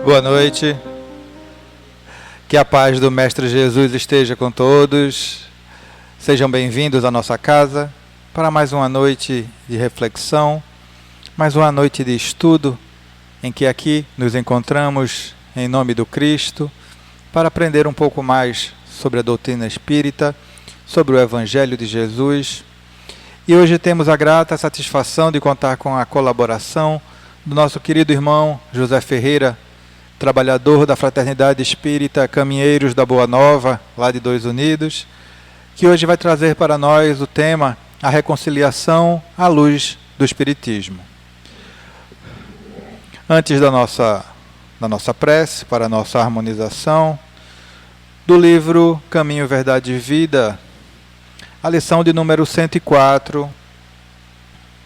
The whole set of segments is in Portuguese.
Boa noite. Que a paz do Mestre Jesus esteja com todos. Sejam bem-vindos à nossa casa para mais uma noite de reflexão, mais uma noite de estudo, em que aqui nos encontramos em nome do Cristo para aprender um pouco mais sobre a doutrina espírita, sobre o Evangelho de Jesus. E hoje temos a grata satisfação de contar com a colaboração do nosso querido irmão José Ferreira, trabalhador da Fraternidade Espírita Caminheiros da Boa Nova, lá de Dois Unidos, que hoje vai trazer para nós o tema A Reconciliação à Luz do Espiritismo. Antes da nossa prece, para a nossa harmonização, do livro Caminho, Verdade e Vida, a lição de número 104,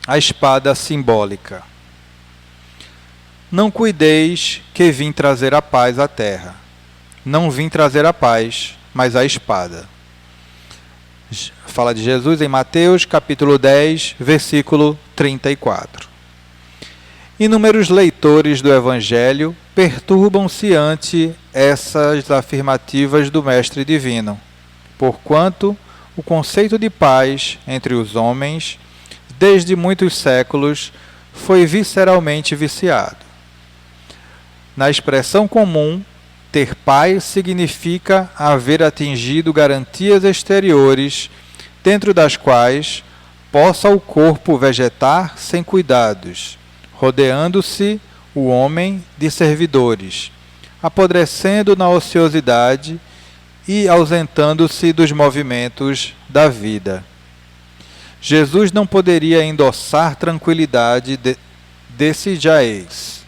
A Espada Simbólica. Não cuideis que vim trazer a paz à terra. Não vim trazer a paz, mas a espada. Fala de Jesus em Mateus, capítulo 10, versículo 34. Inúmeros leitores do Evangelho perturbam-se ante essas afirmativas do Mestre Divino, porquanto o conceito de paz entre os homens, desde muitos séculos, foi visceralmente viciado. Na expressão comum, ter paz significa haver atingido garantias exteriores, dentro das quais possa o corpo vegetar sem cuidados, rodeando-se o homem de servidores, apodrecendo na ociosidade e ausentando-se dos movimentos da vida. Jesus não poderia endossar tranquilidade desse jaez,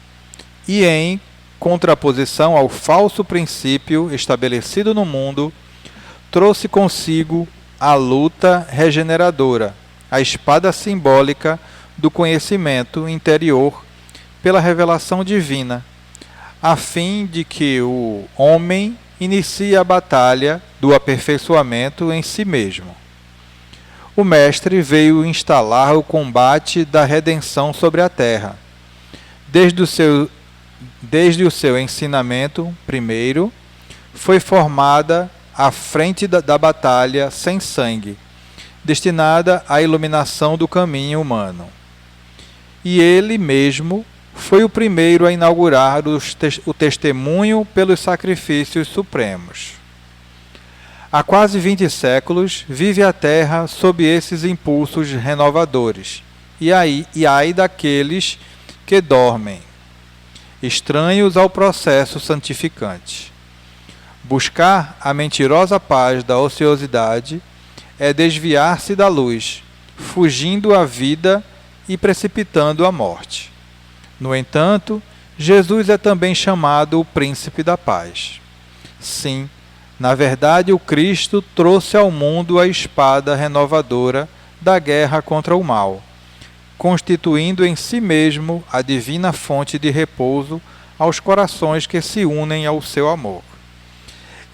e em contraposição ao falso princípio estabelecido no mundo, trouxe consigo a luta regeneradora, a espada simbólica do conhecimento interior pela revelação divina, a fim de que o homem inicie a batalha do aperfeiçoamento em si mesmo. O Mestre veio instalar o combate da redenção sobre a terra. Desde o seu ensinamento, primeiro, foi formada a frente da batalha sem sangue, destinada à iluminação do caminho humano. E ele mesmo foi o primeiro a inaugurar o testemunho pelos sacrifícios supremos. Há quase 20 séculos vive a Terra sob esses impulsos renovadores, e ai daqueles que dormem, estranhos ao processo santificante. Buscar a mentirosa paz da ociosidade é desviar-se da luz, fugindo à vida e precipitando a morte. No entanto, Jesus é também chamado o Príncipe da Paz. Sim, na verdade, o Cristo trouxe ao mundo a espada renovadora da guerra contra o mal, constituindo em si mesmo a divina fonte de repouso aos corações que se unem ao seu amor.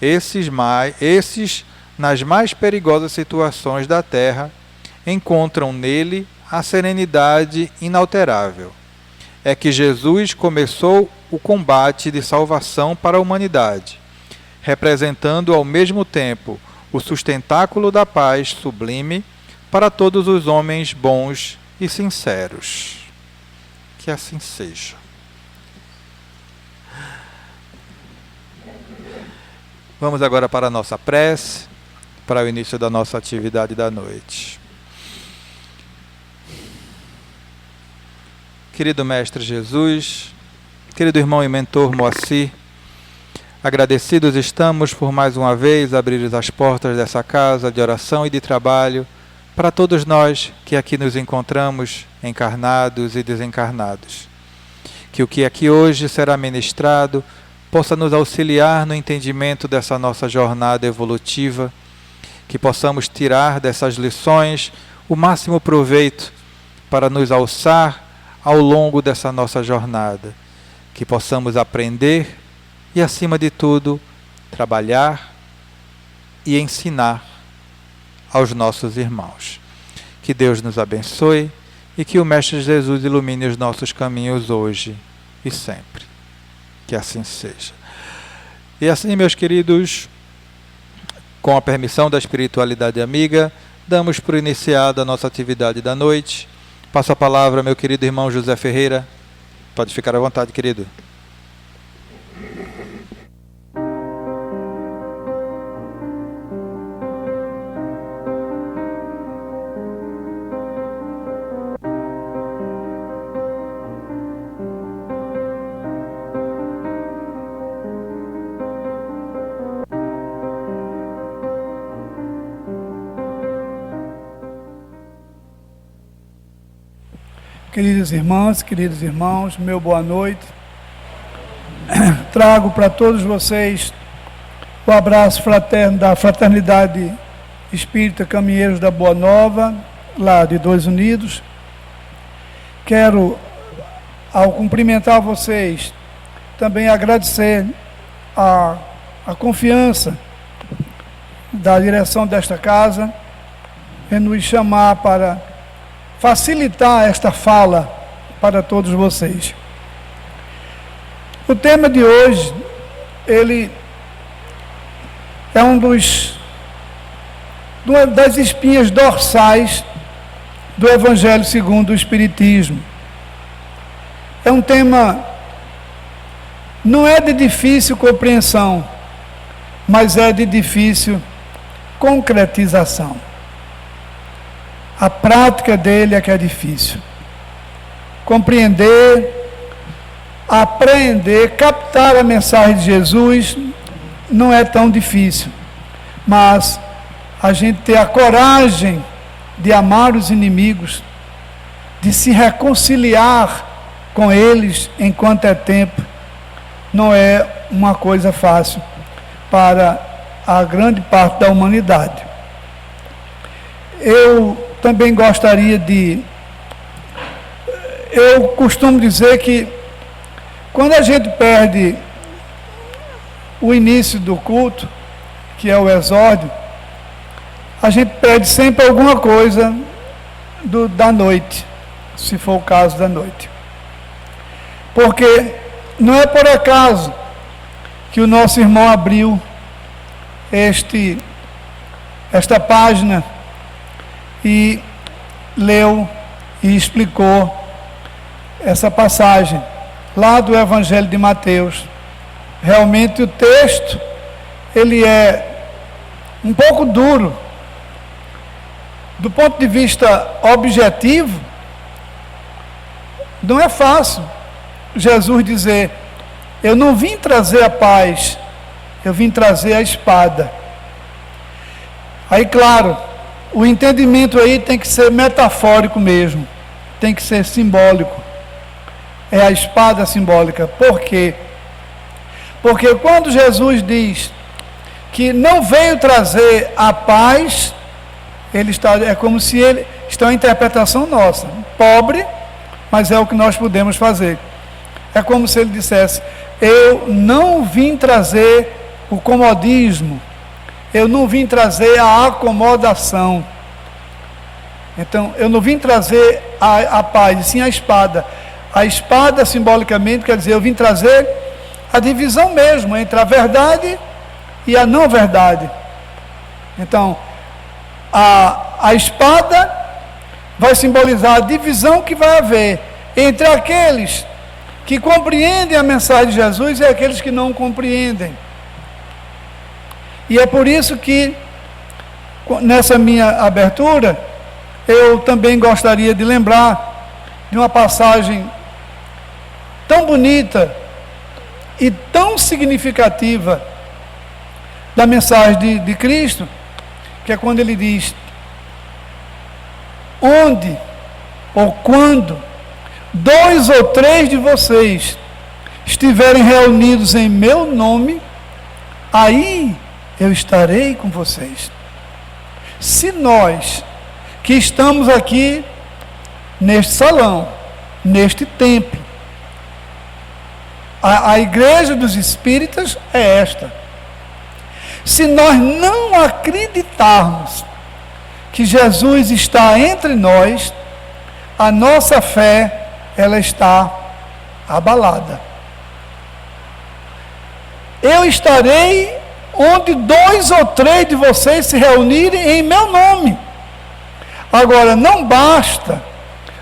Esses, nas mais perigosas situações da terra, encontram nele a serenidade inalterável. É que Jesus começou o combate de salvação para a humanidade, representando ao mesmo tempo o sustentáculo da paz sublime para todos os homens bons e sinceros. Que assim seja. Vamos agora para a nossa prece, para o início da nossa atividade da noite. Querido Mestre Jesus, querido irmão e mentor Moacir, agradecidos estamos por mais uma vez abrir as portas dessa casa de oração e de trabalho para todos nós que aqui nos encontramos, encarnados e desencarnados. Que o que aqui hoje será ministrado possa nos auxiliar no entendimento dessa nossa jornada evolutiva, que possamos tirar dessas lições o máximo proveito para nos alçar ao longo dessa nossa jornada, que possamos aprender e, acima de tudo, trabalhar e ensinar aos nossos irmãos. Que Deus nos abençoe e que o Mestre Jesus ilumine os nossos caminhos hoje e sempre. Que assim seja. E assim, meus queridos, com a permissão da espiritualidade amiga, damos por iniciada a nossa atividade da noite. Passo a palavra ao meu querido irmão José Ferreira. Pode ficar à vontade, querido. Queridas irmãs, queridos irmãos, meu boa noite. Trago para todos vocês o abraço fraterno da Fraternidade Espírita Caminheiros da Boa Nova, lá de Dois Unidos. Quero, ao cumprimentar vocês, também agradecer a confiança da direção desta casa em nos chamar para facilitar esta fala para todos vocês. O tema de hoje, ele é uma das espinhas dorsais do Evangelho segundo o Espiritismo. É um tema, não é de difícil compreensão, mas é de difícil concretização. A prática dele é que é difícil. Compreender, apreender, captar a mensagem de Jesus não é tão difícil. Mas a gente ter a coragem de amar os inimigos, de se reconciliar com eles enquanto é tempo, não é uma coisa fácil para a grande parte da humanidade. Eu também gostaria eu costumo dizer que quando a gente perde o início do culto, que é o exórdio, a gente perde sempre alguma coisa da noite, se for o caso da noite. Porque não é por acaso que o nosso irmão abriu esta página e leu e explicou essa passagem lá do Evangelho de Mateus. Realmente o texto, ele é um pouco duro. Do ponto de vista objetivo, não é fácil Jesus dizer: eu não vim trazer a paz, eu vim trazer a espada. Aí, claro, o entendimento aí tem que ser metafórico mesmo, tem que ser simbólico. É a espada simbólica. Por quê? Porque quando Jesus diz que não veio trazer a paz, é como se ele está uma interpretação nossa, pobre, mas é o que nós podemos fazer. É como se ele dissesse: eu não vim trazer o comodismo, eu não vim trazer a acomodação. Então, eu não vim trazer a paz, sim a espada. A espada, simbolicamente, quer dizer, eu vim trazer a divisão mesmo entre a verdade e a não verdade. Então, a espada vai simbolizar a divisão que vai haver entre aqueles que compreendem a mensagem de Jesus e aqueles que não compreendem. E é por isso que, nessa minha abertura, eu também gostaria de lembrar de uma passagem tão bonita e tão significativa da mensagem de Cristo, que é quando ele diz: onde ou quando 2 ou 3 de vocês estiverem reunidos em meu nome, aí eu estarei com vocês. Se nós que estamos aqui neste salão, neste templo, a igreja dos espíritas é esta. Se nós não acreditarmos que Jesus está entre nós, a nossa fé, ela está abalada. eu estarei onde 2 ou 3 de vocês se reunirem em meu nome. Agora, não basta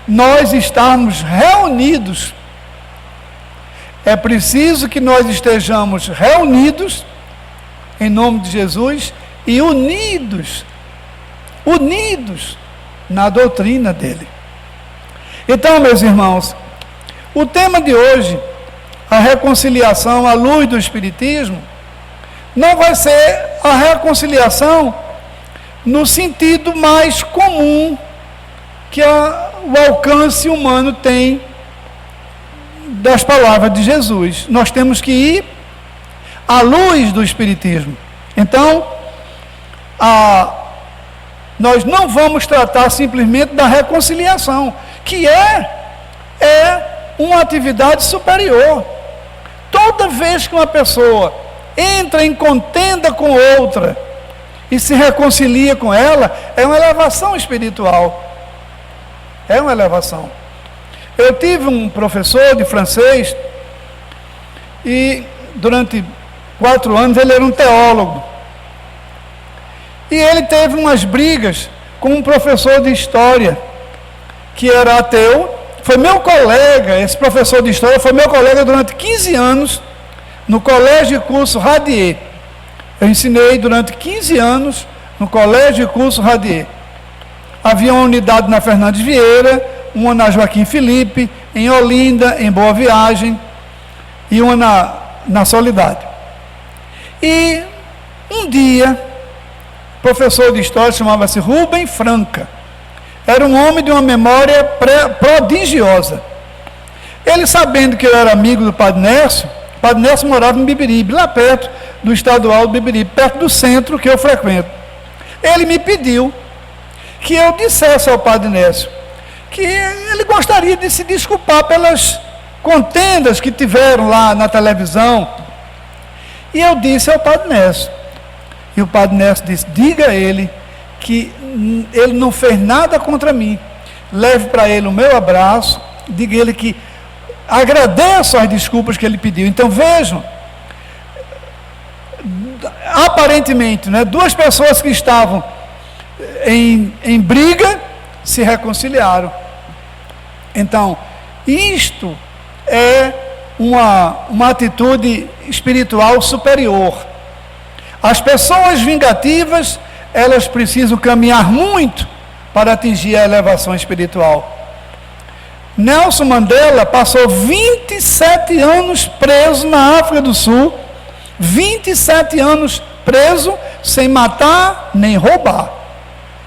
nós estarmos reunidos. É preciso que nós estejamos reunidos em nome de Jesus e unidos na doutrina dele. Então, meus irmãos, o tema de hoje, a reconciliação à luz do Espiritismo, não vai ser a reconciliação no sentido mais comum que o alcance humano tem das palavras de Jesus. Nós temos que ir à luz do Espiritismo. Então, nós não vamos tratar simplesmente da reconciliação, que é uma atividade superior. Toda vez que uma pessoa entra em contenda com outra e se reconcilia com ela, é uma elevação espiritual. É uma elevação. Eu tive um professor de francês e durante 4 anos ele era um teólogo. E ele teve umas brigas com um professor de história que era ateu. Foi meu colega, esse professor de história foi meu colega durante 15 anos no colégio de curso Radier. Eu ensinei durante 15 anos no colégio de curso Radier. Havia uma unidade na Fernandes Vieira, uma na Joaquim Felipe, em Olinda, em Boa Viagem, e uma na Soledade. E um dia, o professor de história chamava-se Rubem Franca. Era um homem de uma memória prodigiosa. Ele, sabendo que eu era amigo do Padre Nércio morava em Bibiribe, lá perto do estadual do Bibiribe, perto do centro que eu frequento. Ele me pediu que eu dissesse ao Padre Nércio que ele gostaria de se desculpar pelas contendas que tiveram lá na televisão. E eu disse ao Padre Nércio. E o Padre Nércio disse: diga a ele que ele não fez nada contra mim. Leve para ele o meu abraço, diga a ele que agradeço as desculpas que ele pediu. Então vejam, aparentemente, 2 pessoas que estavam em briga se reconciliaram. Então, isto é uma atitude espiritual superior. As pessoas vingativas, elas precisam caminhar muito para atingir a elevação espiritual. Nelson Mandela passou 27 anos preso na África do Sul, 27 anos preso, sem matar nem roubar.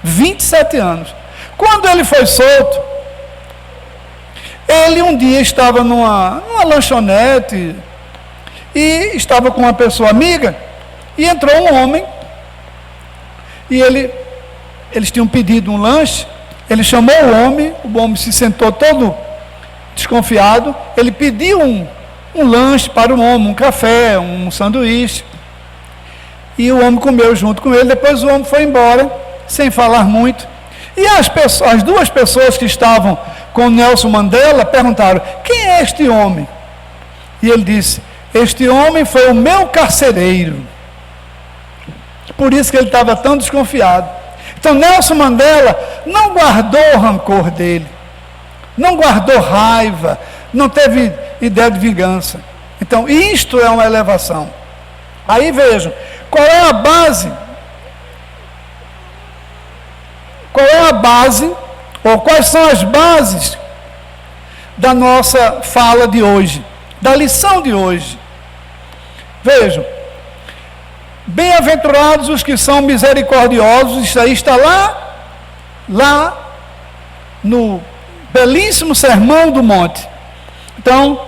27 anos. Quando ele foi solto, ele um dia estava numa lanchonete e estava com uma pessoa amiga, e entrou um homem, e eles tinham pedido um lanche. Ele chamou o homem se sentou todo desconfiado, ele pediu um lanche para o homem, um café, um sanduíche, e o homem comeu junto com ele. Depois o homem foi embora, sem falar muito, e as 2 pessoas que estavam com Nelson Mandela perguntaram: quem é este homem? E ele disse: este homem foi o meu carcereiro. Por isso que ele estava tão desconfiado. Então Nelson Mandela não guardou rancor dele, não guardou raiva, não teve ideia de vingança. Então isto é uma elevação. Aí vejam, qual é a base? Qual é a base, ou quais são as bases da nossa fala de hoje, da lição de hoje? Vejam, bem-aventurados os que são misericordiosos. Isso aí está lá no belíssimo Sermão do Monte. Então,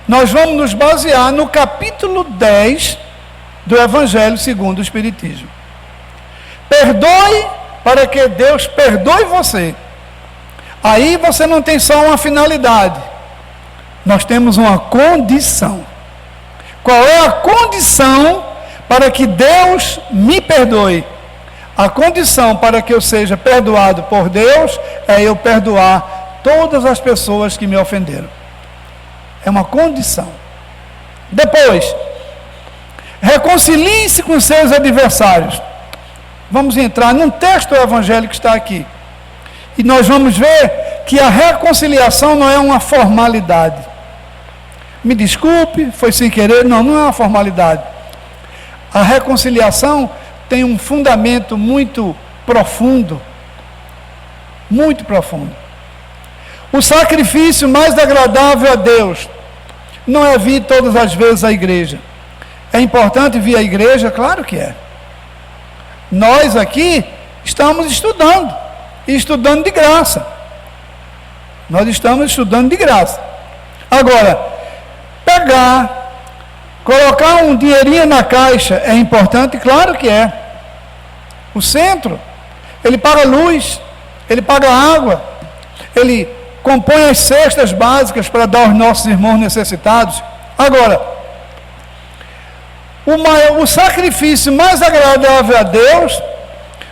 nós vamos nos basear no capítulo 10 do Evangelho segundo o Espiritismo. Perdoe para que Deus perdoe você. Aí você não tem só uma finalidade, nós temos uma condição. Qual é a condição para que Deus me perdoe? A condição para que eu seja perdoado por Deus é eu perdoar todas as pessoas que me ofenderam. É uma condição. Depois, reconciliem-se com seus adversários. Vamos entrar num texto evangélico que está aqui. E nós vamos ver que a reconciliação não é uma formalidade. Me desculpe, foi sem querer. Não, não é uma formalidade. A reconciliação tem um fundamento muito profundo. Muito profundo. O sacrifício mais agradável a Deus não é vir todas as vezes à igreja. É importante vir à igreja? Claro que é. Nós aqui estamos estudando. E estudando de graça. Nós estamos estudando de graça. Agora, pegar, colocar um dinheirinho na caixa é importante? Claro que é. O centro, ele paga luz, ele paga água, ele compõe as cestas básicas para dar aos nossos irmãos necessitados. Agora, o sacrifício mais agradável a Deus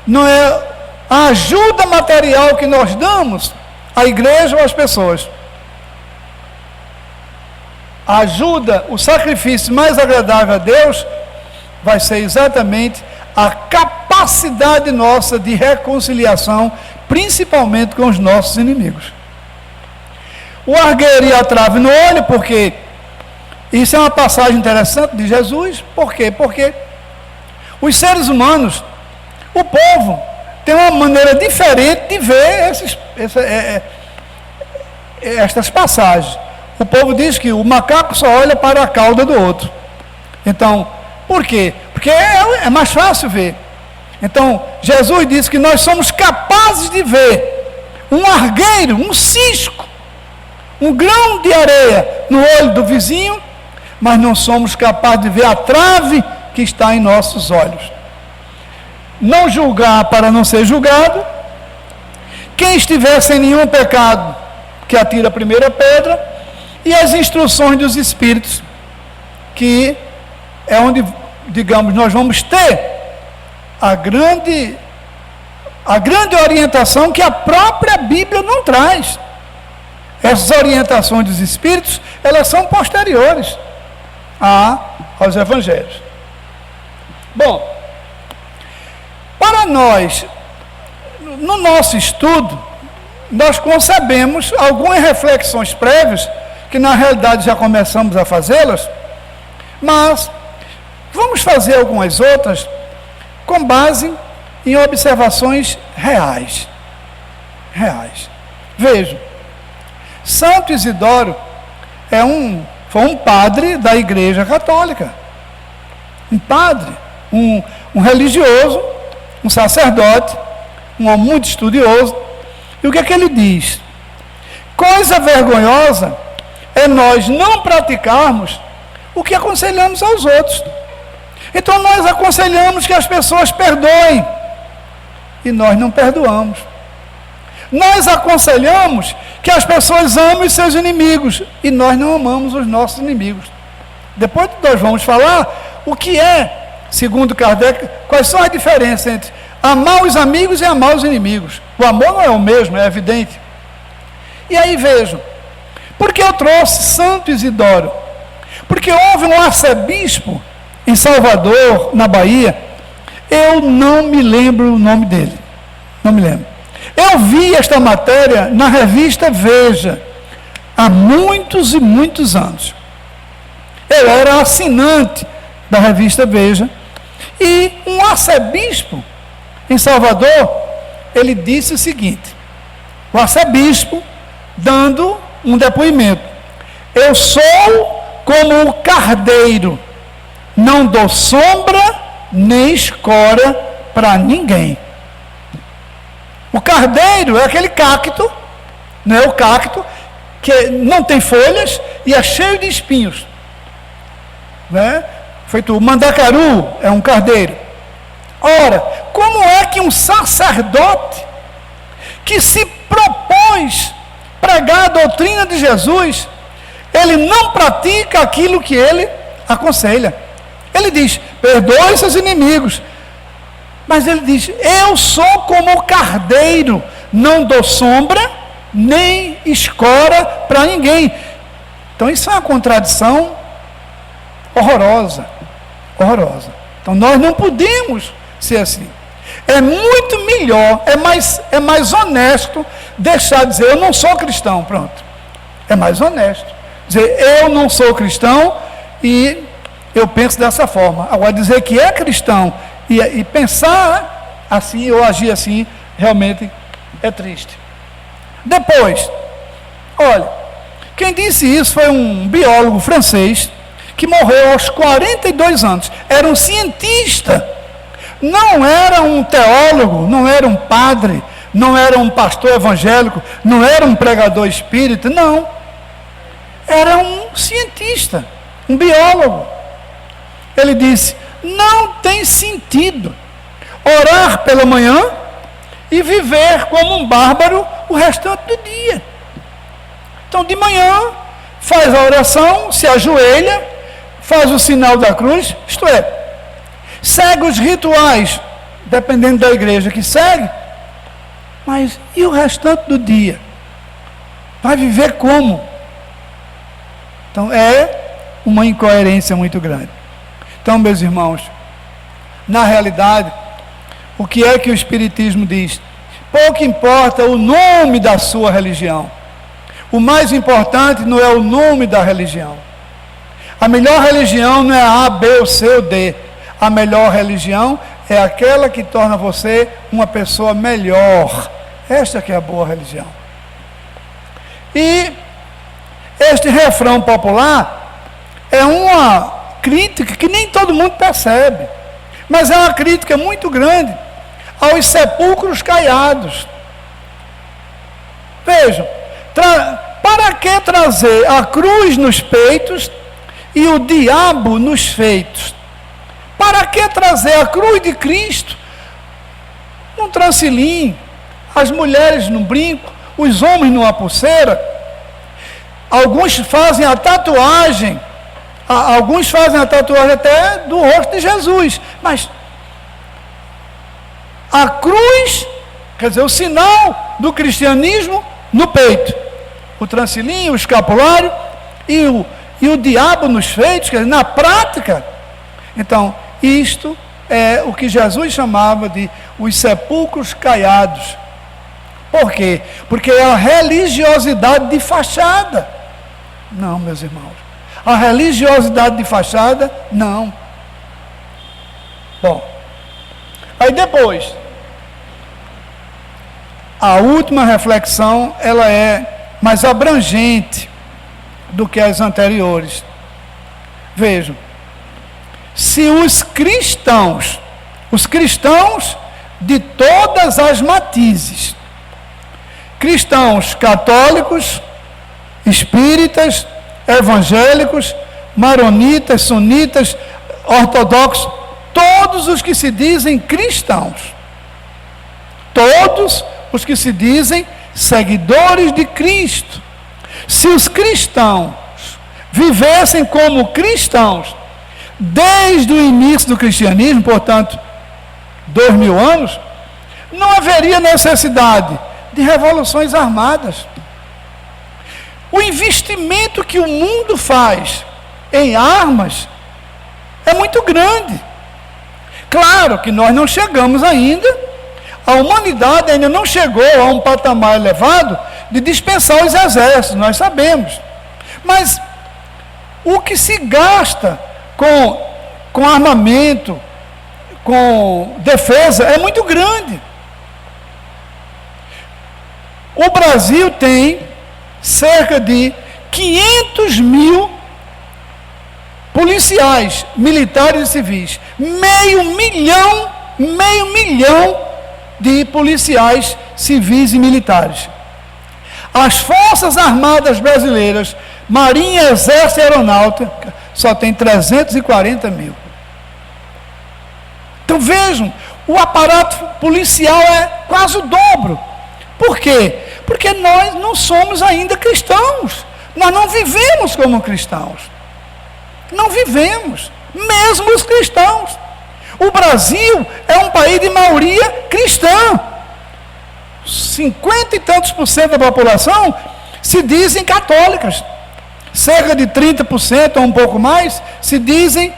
não é a ajuda material que nós damos à igreja ou às pessoas. A ajuda, o sacrifício mais agradável a Deus vai ser exatamente a capacidade nossa de reconciliação, principalmente com os nossos inimigos. O argueiro e a trave no olho, porque isso é uma passagem interessante de Jesus. Por quê? Porque os seres humanos, o povo, tem uma maneira diferente de ver estas passagens. O povo diz que o macaco só olha para a cauda do outro. Então, por quê? Porque é mais fácil ver. Então, Jesus disse que nós somos capazes de ver um argueiro, um cisco, um grão de areia no olho do vizinho, mas não somos capazes de ver a trave que está em nossos olhos. Não julgar para não ser julgado. Quem estiver sem nenhum pecado, que atira a primeira pedra. E as instruções dos Espíritos, que é onde, digamos, nós vamos ter a grande orientação que a própria Bíblia não traz. Essas orientações dos Espíritos, elas são posteriores aos Evangelhos. Bom, para nós, no nosso estudo, nós concebemos algumas reflexões prévias, que na realidade já começamos a fazê-las, mas vamos fazer algumas outras com base em observações reais. Vejam, Santo Isidoro foi um padre da Igreja Católica. Um padre, um religioso, um sacerdote, um homem muito estudioso. E o que é que ele diz? Coisa vergonhosa é nós não praticarmos o que aconselhamos aos outros. Então nós aconselhamos que as pessoas perdoem, e nós não perdoamos. Nós aconselhamos que as pessoas amem os seus inimigos, e nós não amamos os nossos inimigos. Depois nós vamos falar o que é, segundo Kardec, quais são as diferenças entre amar os amigos e amar os inimigos. O amor não é o mesmo, é evidente. E aí vejam, por que eu trouxe Santo Isidoro? Porque houve um arcebispo em Salvador, na Bahia, eu não me lembro o nome dele, não me lembro. Eu vi esta matéria na revista Veja, há muitos e muitos anos. Eu era assinante da revista Veja, e um arcebispo em Salvador, ele disse o seguinte, o arcebispo dando um depoimento: eu sou como o cardeiro, não dou sombra nem escora para ninguém. O cardeiro é aquele cacto, não é o cacto, que não tem folhas e é cheio de espinhos, né? Feito o mandacaru, é um cardeiro. Ora, como é que um sacerdote que se propôs pregar a doutrina de Jesus, ele não pratica aquilo que ele aconselha? Ele diz, perdoe seus inimigos, mas ele diz, eu sou como o cardeiro, não dou sombra nem escora para ninguém. Então isso é uma contradição horrorosa, horrorosa. Então nós não podemos ser assim. É muito melhor, é mais honesto deixar de dizer, eu não sou cristão, pronto. É mais honesto. Dizer, eu não sou cristão e eu penso dessa forma. Agora, dizer que é cristão e pensar assim ou agir assim, realmente é triste. Depois, olha, quem disse isso foi um biólogo francês que morreu aos 42 anos. Era um cientista. Não era um teólogo, não era um padre, não era um pastor evangélico, não era um pregador espírita, não. Era um cientista, um biólogo. Ele disse, não tem sentido orar pela manhã e viver como um bárbaro o restante do dia. Então, de manhã, faz a oração, se ajoelha, faz o sinal da cruz, isto é, segue os rituais, dependendo da igreja que segue, mas e o restante do dia? Vai viver como? Então, é uma incoerência muito grande. Então, meus irmãos, na realidade, o que é que o Espiritismo diz? Pouco importa o nome da sua religião. O mais importante não é o nome da religião. A melhor religião não é A, B, ou C ou D. A melhor religião é aquela que torna você uma pessoa melhor. Esta que é a boa religião. E este refrão popular é uma crítica que nem todo mundo percebe, mas é uma crítica muito grande aos sepulcros caiados. Vejam, para que trazer a cruz nos peitos e o diabo nos feitos? Para que trazer a cruz de Cristo num transilim, as mulheres num brinco, os homens numa pulseira? Alguns fazem a tatuagem, até do rosto de Jesus, mas a cruz, quer dizer, o sinal do cristianismo no peito, o transilim, o escapulário e o diabo nos feitos, quer dizer, na prática. Então, isto é o que Jesus chamava de os sepulcros caiados. Por quê? Porque é a religiosidade de fachada. Não, meus irmãos. A religiosidade de fachada, não. Bom, aí depois, a última reflexão, ela é mais abrangente do que as anteriores. Vejam, se os cristãos de todas as matizes, cristãos católicos, espíritas, evangélicos, maronitas, sunitas, ortodoxos, todos os que se dizem cristãos, todos os que se dizem seguidores de Cristo, se os cristãos vivessem como cristãos desde o início do cristianismo, portanto, 2000 anos, não haveria necessidade de revoluções armadas. O investimento que o mundo faz em armas é muito grande. Claro que nós não chegamos ainda, a humanidade ainda não chegou a um patamar elevado de dispensar os exércitos, nós sabemos. Mas o que se gasta com armamento, com defesa, é muito grande. O Brasil tem cerca de 500 mil policiais, militares e civis, meio milhão de policiais civis e militares. As Forças Armadas Brasileiras, Marinha, Exército e Aeronáutica, só tem 340 mil. Então vejam, o aparato policial é quase o dobro. Por quê? Porque nós não somos ainda cristãos. Nós não vivemos como cristãos. Não vivemos, mesmo os cristãos. O Brasil é um país de maioria cristã. 50 e tantos % da população se dizem católicas. Cerca de 30% ou um pouco mais se dizem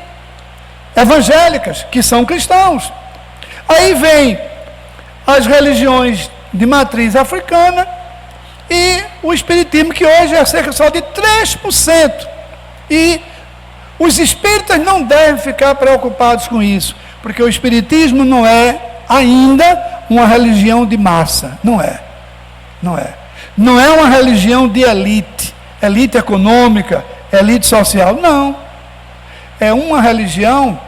evangélicas, que são cristãos. Aí vem as religiões de matriz africana e o espiritismo, que hoje é cerca só de 3%. E os espíritas não devem ficar preocupados com isso, porque o espiritismo não é ainda uma religião de massa. Não é. Não é uma religião de elite econômica, elite social. Não. É uma religião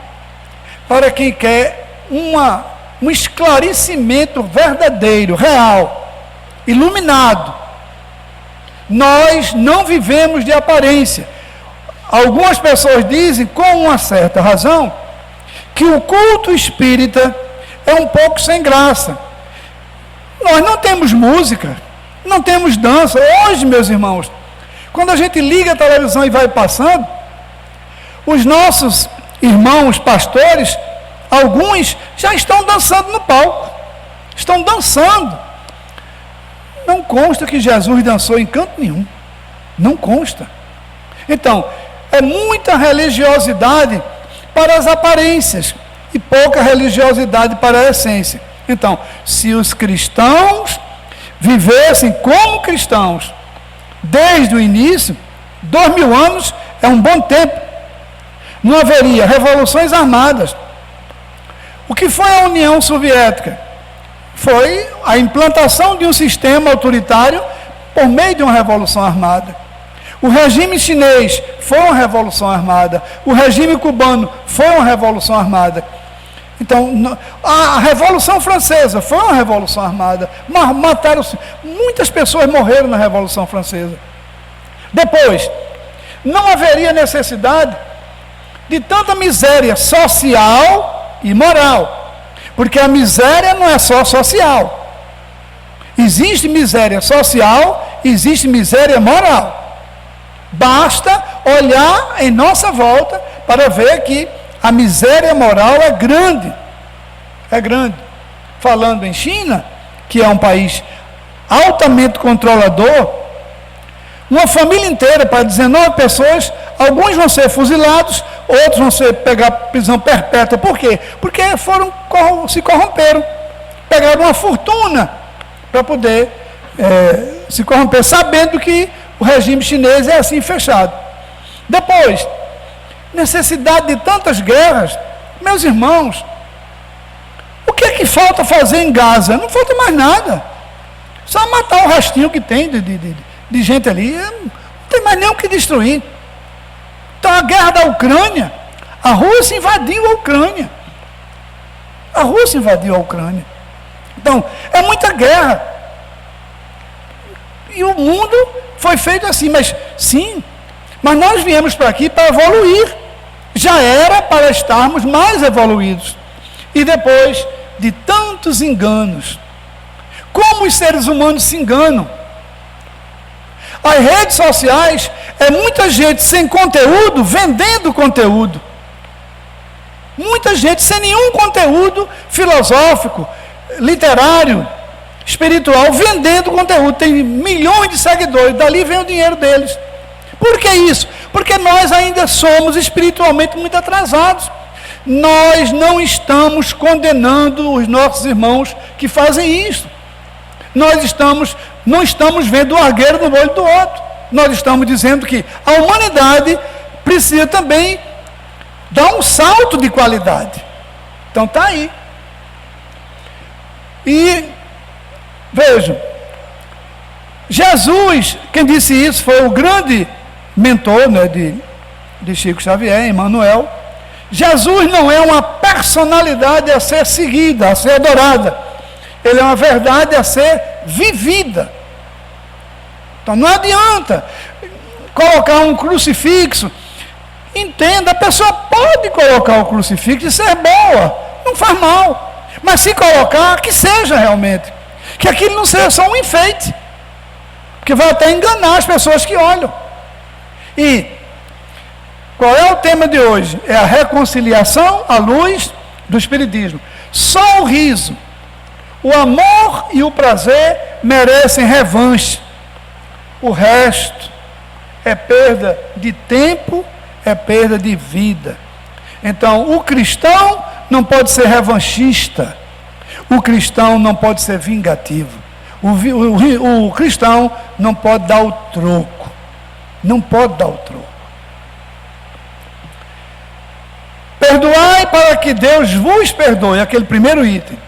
para quem quer um esclarecimento verdadeiro, real, iluminado. Nós não vivemos de aparência. Algumas pessoas dizem, com uma certa razão, que o culto espírita é um pouco sem graça. Nós não temos música, não temos dança. Hoje, meus irmãos, quando a gente liga a televisão e vai passando, os nossos irmãos pastores, alguns já estão dançando no palco. Estão dançando. Não consta que Jesus dançou em canto nenhum. Não consta. Então, é muita religiosidade para as aparências e pouca religiosidade para a essência. Então, se os cristãos vivessem como cristãos desde o início, 2000 anos é um bom tempo. Não haveria revoluções armadas. O que foi a União Soviética? Foi a implantação de um sistema autoritário por meio de uma revolução armada. O regime chinês foi uma revolução armada. O regime cubano foi uma revolução armada. Então, a Revolução Francesa foi uma revolução armada. Mataram, muitas pessoas morreram na Revolução Francesa. Depois, não haveria necessidade de tanta miséria social e moral, porque a miséria não é só social. Existe miséria social, existe miséria moral. Basta olhar em nossa volta para ver que a miséria moral é grande. É grande. Falando em China, que é um país altamente controlador, uma família inteira, para 19 pessoas, alguns vão ser fuzilados, outros vão ser pegar prisão perpétua. Por quê? Porque se corromperam. Pegaram uma fortuna para poder se corromper, sabendo que o regime chinês é assim fechado. Depois, necessidade de tantas guerras. Meus irmãos, o que é que falta fazer em Gaza? Não falta mais nada. Só matar o restinho que tem de gente ali. Não tem mais nem o que destruir. Então, a guerra da Ucrânia, a Rússia invadiu a Ucrânia. A Rússia invadiu a Ucrânia. Então, é muita guerra. E o mundo foi feito assim, mas nós viemos para aqui para evoluir. Já era para estarmos mais evoluídos. E depois de tantos enganos, como os seres humanos se enganam? As redes sociais é muita gente sem conteúdo vendendo conteúdo. Muita gente sem nenhum conteúdo filosófico, literário, espiritual, vendendo conteúdo. Tem milhões de seguidores, dali vem o dinheiro deles. Por que isso? Porque nós ainda somos espiritualmente muito atrasados. Nós não estamos condenando os nossos irmãos que fazem isso. Não estamos vendo o argueiro no olho do outro. Nós estamos dizendo que a humanidade precisa também dar um salto de qualidade. Então está aí. E vejam, Jesus, quem disse isso foi o grande mentor, né, de Chico Xavier, Emmanuel. Jesus não é uma personalidade a ser seguida, a ser adorada. Ele é uma verdade a ser vivida. Então não adianta colocar um crucifixo. Entenda, a pessoa pode colocar o crucifixo e ser boa, não faz mal. Mas se colocar, que seja realmente. Que aquilo não seja só um enfeite. Porque vai até enganar as pessoas que olham. E qual é o tema de hoje? É a reconciliação à luz do Espiritismo. Só o riso, o amor e o prazer merecem revanche. O resto é perda de tempo, é perda de vida. Então, o cristão não pode ser revanchista. O cristão não pode ser vingativo. O cristão não pode dar o troco. Não pode dar o troco. Perdoai para que Deus vos perdoe. Aquele primeiro item.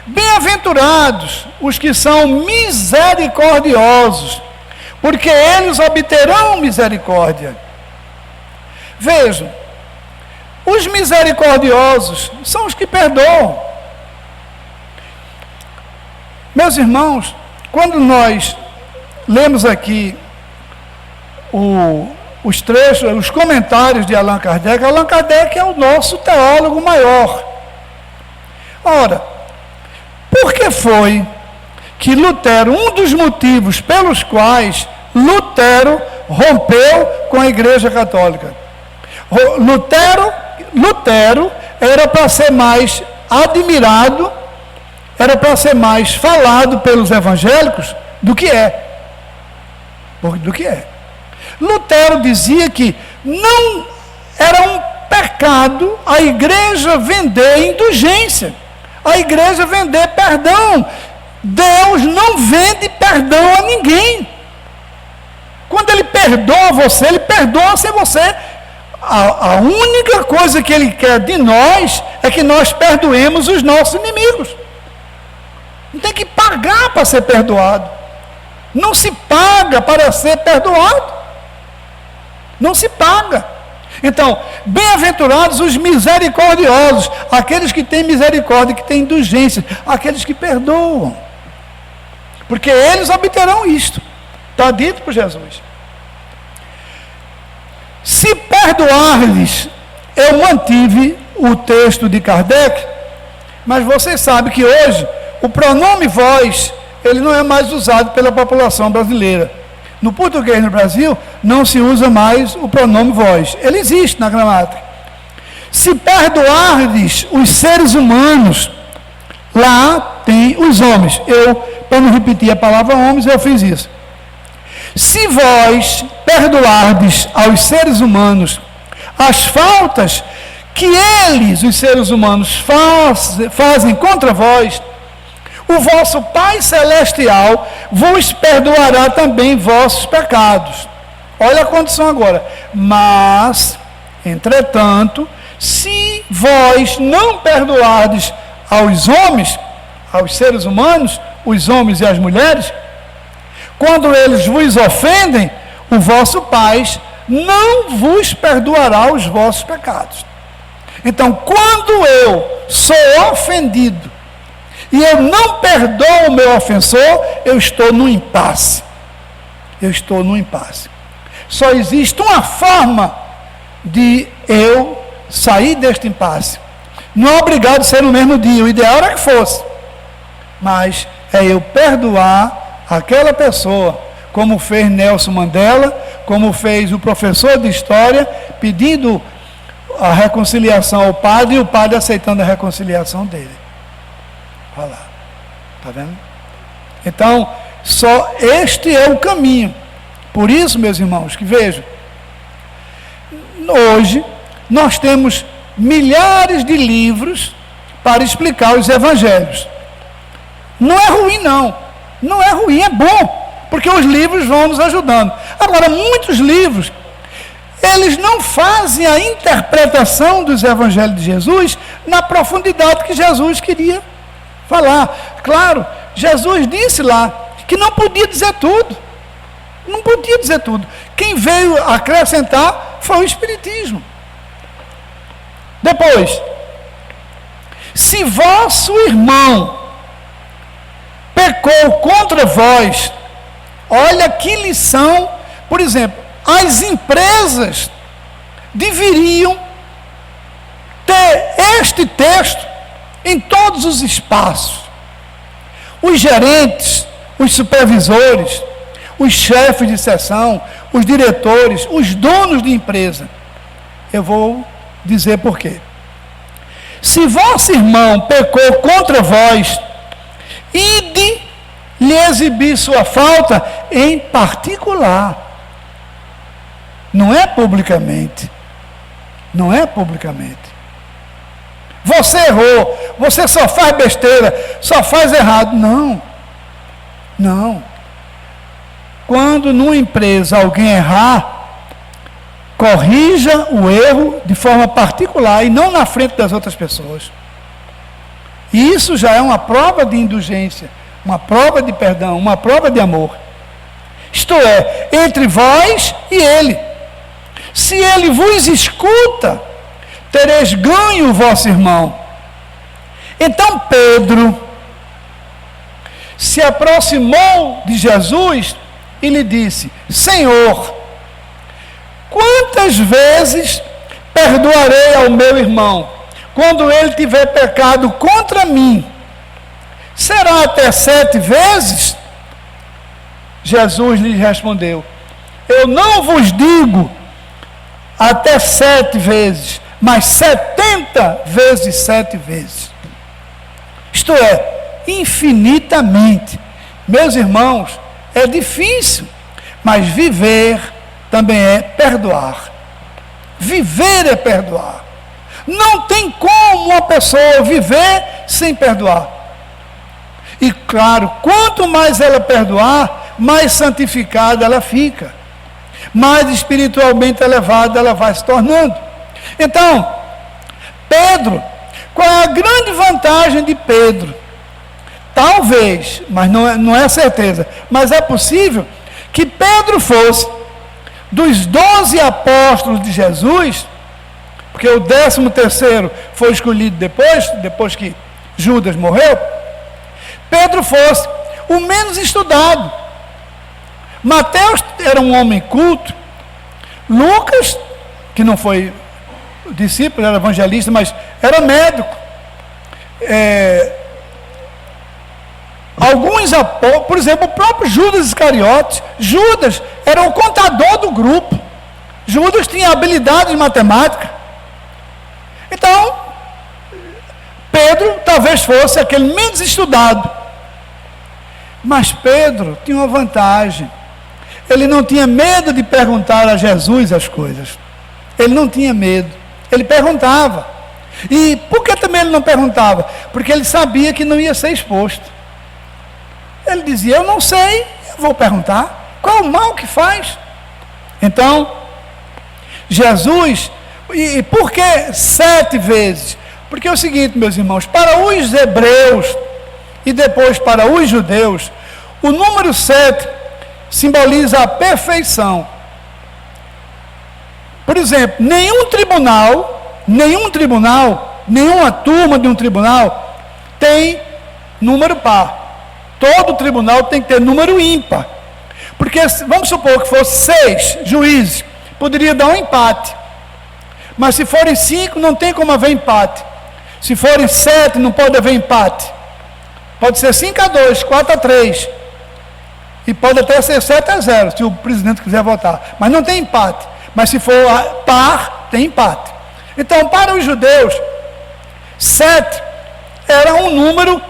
Bem-aventurados os que são misericordiosos, porque eles obterão misericórdia. Vejam, os misericordiosos são os que perdoam. Meus irmãos, quando nós lemos aqui os trechos, os comentários de Allan Kardec é o nosso teólogo maior. Ora, por que foi que Lutero, um dos motivos pelos quais Lutero rompeu com a Igreja Católica? Lutero era para ser mais admirado, era para ser mais falado pelos evangélicos do que é. Lutero dizia que não era um pecado a igreja vender indulgência, a igreja vender perdão. Deus não vende perdão a ninguém. Quando Ele perdoa você, Ele perdoa sem você. A única coisa que Ele quer de nós é que nós perdoemos os nossos inimigos. Não tem que pagar para ser perdoado. Não se paga para ser perdoado. Não se paga. Então, bem-aventurados os misericordiosos, aqueles que têm misericórdia, que têm indulgência, aqueles que perdoam. Porque eles obterão isto. Está dito por Jesus. Se perdoar-lhes, eu mantive o texto de Kardec, mas vocês sabem que hoje o pronome vós, ele não é mais usado pela população brasileira. No português no Brasil, não se usa mais o pronome vós. Ele existe na gramática. Se perdoardes os seres humanos, lá tem os homens. Para não repetir a palavra homens, eu fiz isso. Se vós perdoardes aos seres humanos as faltas que eles, os seres humanos, fazem contra vós, o vosso Pai Celestial vos perdoará também vossos pecados. Olha a condição agora. Mas, entretanto, se vós não perdoardes aos homens, aos seres humanos, os homens e as mulheres, quando eles vos ofendem, o vosso Pai não vos perdoará os vossos pecados. Então, quando eu sou ofendido, e eu não perdoo o meu ofensor, eu estou no impasse. Só existe uma forma de eu sair deste impasse. Não é obrigado a ser no mesmo dia, o ideal era que fosse. Mas é eu perdoar aquela pessoa, como fez Nelson Mandela, como fez o professor de história, pedindo a reconciliação ao padre, e o padre aceitando a reconciliação dele. Olha lá, está vendo? Então, só este é o caminho. Por isso, meus irmãos, que vejam, hoje nós temos milhares de livros para explicar os evangelhos. Não é ruim, não é ruim, é bom, porque os livros vão nos ajudando. Agora, muitos livros, eles não fazem a interpretação dos evangelhos de Jesus na profundidade que Jesus queria falar. Claro, Jesus disse lá que não podia dizer tudo. Não podia dizer tudo. Quem veio acrescentar foi o Espiritismo. Depois, se vosso irmão pecou contra vós, olha que lição. Por exemplo, as empresas deveriam ter este texto em todos os espaços. Os gerentes, os supervisores, os chefes de seção, os diretores, os donos de empresa. Eu vou dizer por quê. Se vosso irmão pecou contra vós, ide lhe exibir sua falta em particular. Não é publicamente. não é publicamente. Você errou, você só faz besteira, só faz errado. Não. Não. Quando numa empresa alguém errar, corrija o erro de forma particular e não na frente das outras pessoas. E isso já é uma prova de indulgência, uma prova de perdão, uma prova de amor. Isto é, entre vós e ele. Se ele vos escuta, tereis ganho o vosso irmão. Então Pedro se aproximou de Jesus e lhe disse: Senhor, quantas vezes perdoarei ao meu irmão quando ele tiver pecado contra mim? Será até 7 vezes? Jesus lhe respondeu: eu não vos digo até 7 vezes, mas 70 vezes 7 vezes. Isto é, infinitamente. Meus irmãos, é difícil, mas viver também é perdoar. Viver é perdoar. Não tem como uma pessoa viver sem perdoar. E claro, quanto mais ela perdoar, mais santificada ela fica, mais espiritualmente elevada ela vai se tornando. Então, Pedro, qual é a grande vantagem de Pedro? Talvez, mas não é certeza, mas é possível que Pedro fosse dos 12 apóstolos de Jesus, porque o 13º foi escolhido depois que Judas morreu. Pedro fosse o menos estudado. Mateus era um homem culto. Lucas, que não foi discípulo, era evangelista, mas era médico. Alguns apóstolos, por exemplo, o próprio Judas Iscariotes. Judas era o contador do grupo. Judas tinha habilidade em matemática. Então, Pedro talvez fosse aquele menos estudado. Mas Pedro tinha uma vantagem. Ele não tinha medo de perguntar a Jesus as coisas. Ele não tinha medo. Ele perguntava. E por que também ele não perguntava? Porque ele sabia que não ia ser exposto. Ele dizia: eu não sei, eu vou perguntar. Qual é o mal que faz? Então, Jesus, e por que 7 vezes? Porque é o seguinte, meus irmãos, para os hebreus e depois para os judeus, o número 7 simboliza a perfeição. Por exemplo, nenhuma turma de um tribunal tem número par. Todo tribunal tem que ter número ímpar. Porque, vamos supor que fosse 6 juízes, poderia dar um empate. Mas se forem 5, não tem como haver empate. Se forem 7, não pode haver empate. Pode ser 5-2, 4-3. E pode até ser 7-0, se o presidente quiser votar. Mas não tem empate. Mas se for par, tem empate. Então, para os judeus, 7 era um número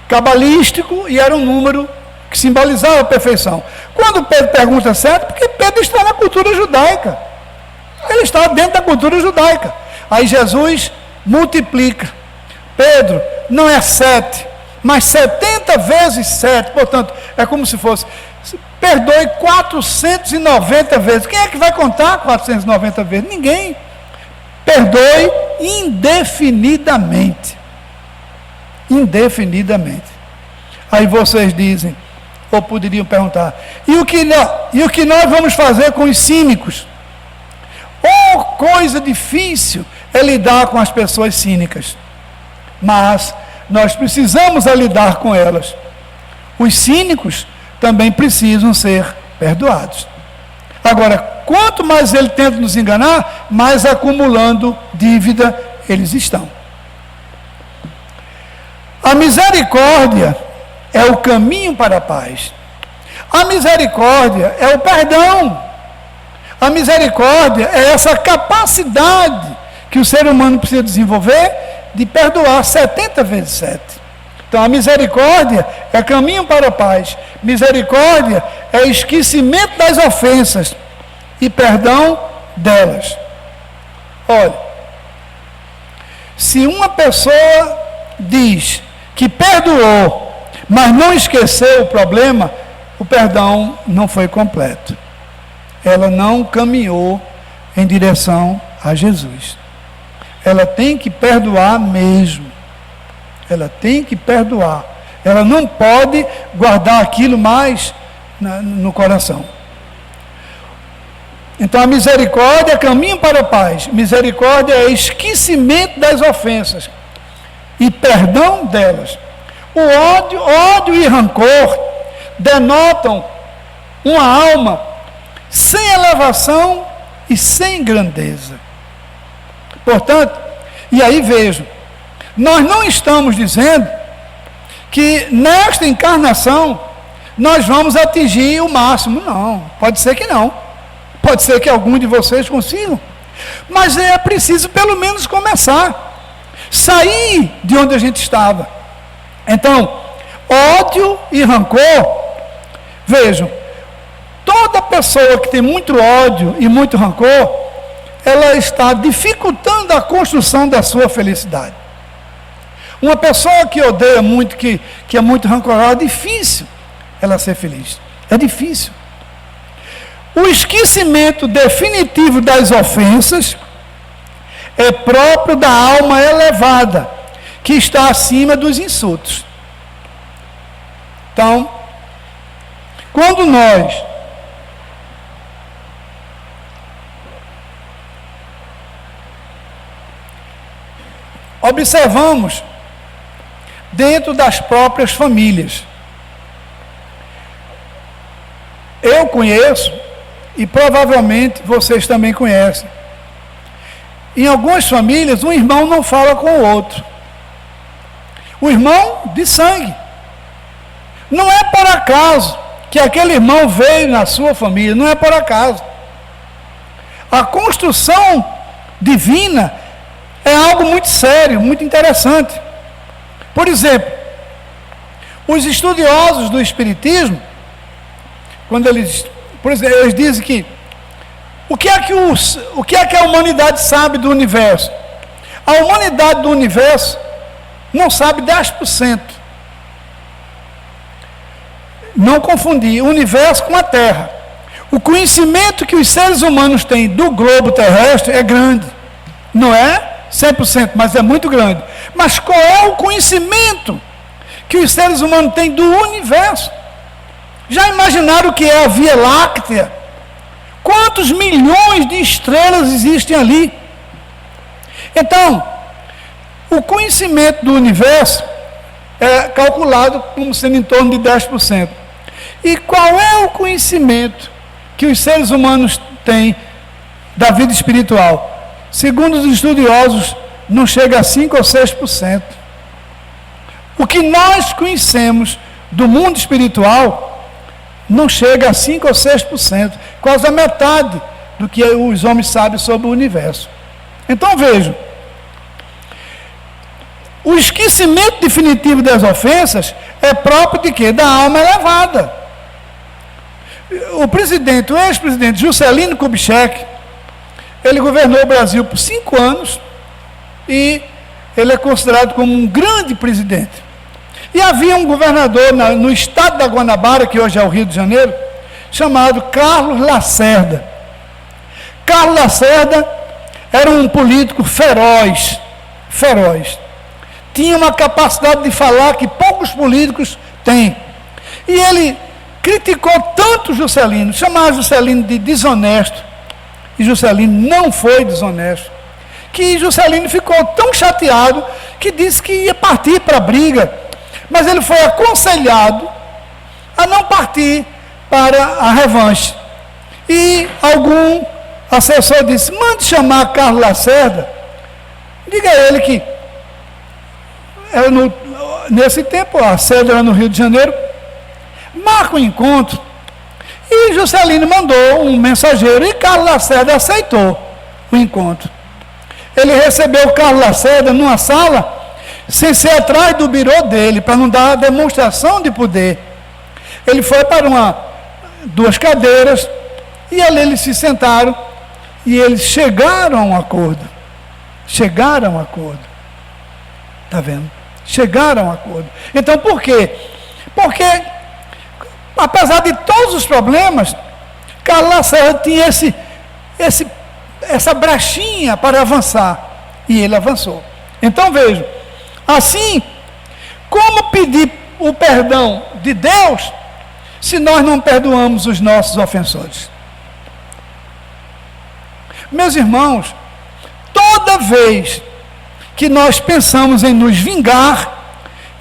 cabalístico e era um número que simbolizava a perfeição. Quando Pedro pergunta 7, porque Pedro está na cultura judaica. Ele está dentro da cultura judaica. Aí Jesus multiplica. Pedro, não é 7, mas 70 vezes 7. Portanto, é como se fosse: perdoe 490 vezes. Quem é que vai contar 490 vezes? Ninguém. Perdoe indefinidamente. Indefinidamente. Aí vocês dizem, ou poderiam perguntar: e o que nós vamos fazer com os cínicos? Oh, coisa difícil é lidar com as pessoas cínicas. Mas nós precisamos lidar com elas. Os cínicos também precisam ser perdoados. Agora, quanto mais ele tenta nos enganar, mais acumulando dívida eles estão. A misericórdia é o caminho para a paz. A misericórdia é o perdão. A misericórdia é essa capacidade que o ser humano precisa desenvolver de perdoar 70 vezes 7. Então, a misericórdia é caminho para a paz. Misericórdia é esquecimento das ofensas e perdão delas. Olha, se uma pessoa diz que perdoou, mas não esqueceu o problema, o perdão não foi completo. Ela não caminhou em direção a Jesus. Ela tem que perdoar mesmo. Ela tem que perdoar. Ela não pode guardar aquilo mais no coração. Então a misericórdia é caminho para a paz. Misericórdia é esquecimento das ofensas e perdão delas. O ódio e rancor denotam uma alma sem elevação e sem grandeza. Portanto, e aí vejo, nós não estamos dizendo que nesta encarnação nós vamos atingir o máximo. Não, pode ser que não. Pode ser que algum de vocês consigam. Mas é preciso pelo menos começar. Sair de onde a gente estava. Então, ódio e rancor, vejam, toda pessoa que tem muito ódio e muito rancor, ela está dificultando a construção da sua felicidade. Uma pessoa que odeia muito, que é muito rancorosa, é difícil ela ser feliz. É difícil. O esquecimento definitivo das ofensas é próprio da alma elevada, que está acima dos insultos. Então, quando nós observamos dentro das próprias famílias, eu conheço, e provavelmente vocês também conhecem, em algumas famílias um irmão não fala com o outro. O irmão de sangue. Não é por acaso que aquele irmão veio na sua família, não é por acaso. A construção divina é algo muito sério, muito interessante. Por exemplo, os estudiosos do Espiritismo, quando eles, por exemplo, eles dizem que o que é que a humanidade sabe do universo? A humanidade do universo não sabe 10%. Não confundir o universo com a Terra. O conhecimento que os seres humanos têm do globo terrestre é grande. Não é 100%, mas é muito grande. Mas qual é o conhecimento que os seres humanos têm do universo? Já imaginaram o que é a Via Láctea? Quantos milhões de estrelas existem ali? Então, o conhecimento do universo é calculado como sendo em torno de 10%. E qual é o conhecimento que os seres humanos têm da vida espiritual? Segundo os estudiosos, não chega a 5% ou 6%. O que nós conhecemos do mundo espiritual não chega a 5% ou 6%, quase a metade do que os homens sabem sobre o universo. Então vejam, o esquecimento definitivo das ofensas é próprio de quê? Da alma elevada. O ex-presidente Juscelino Kubitschek, ele governou o Brasil por 5 anos e ele é considerado como um grande presidente. E havia um governador no estado da Guanabara, que hoje é o Rio de Janeiro, chamado Carlos Lacerda. Carlos Lacerda era um político feroz. Tinha uma capacidade de falar que poucos políticos têm. E ele criticou tanto Juscelino, chamava Juscelino de desonesto, e Juscelino não foi desonesto, que Juscelino ficou tão chateado que disse que ia partir para a briga, mas ele foi aconselhado a não partir para a revanche. E algum assessor disse: mande chamar Carlos Lacerda, diga a ele que nesse tempo a sede era no Rio de Janeiro, marca um encontro. E Juscelino mandou um mensageiro e Carlos Lacerda aceitou o encontro. Ele recebeu Carlos Lacerda numa sala, sem ser atrás do birô dele, para não dar demonstração de poder. Ele foi para duas cadeiras, e ali eles se sentaram, e eles chegaram a um acordo. chegaram a um acordo. Está vendo? Chegaram a um acordo. Então, por quê? Porque, apesar de todos os problemas, Carlos Lacerda tinha essa brechinha para avançar. E ele avançou. Então, vejam, assim, como pedir o perdão de Deus se nós não perdoamos os nossos ofensores? Meus irmãos, toda vez que nós pensamos em nos vingar,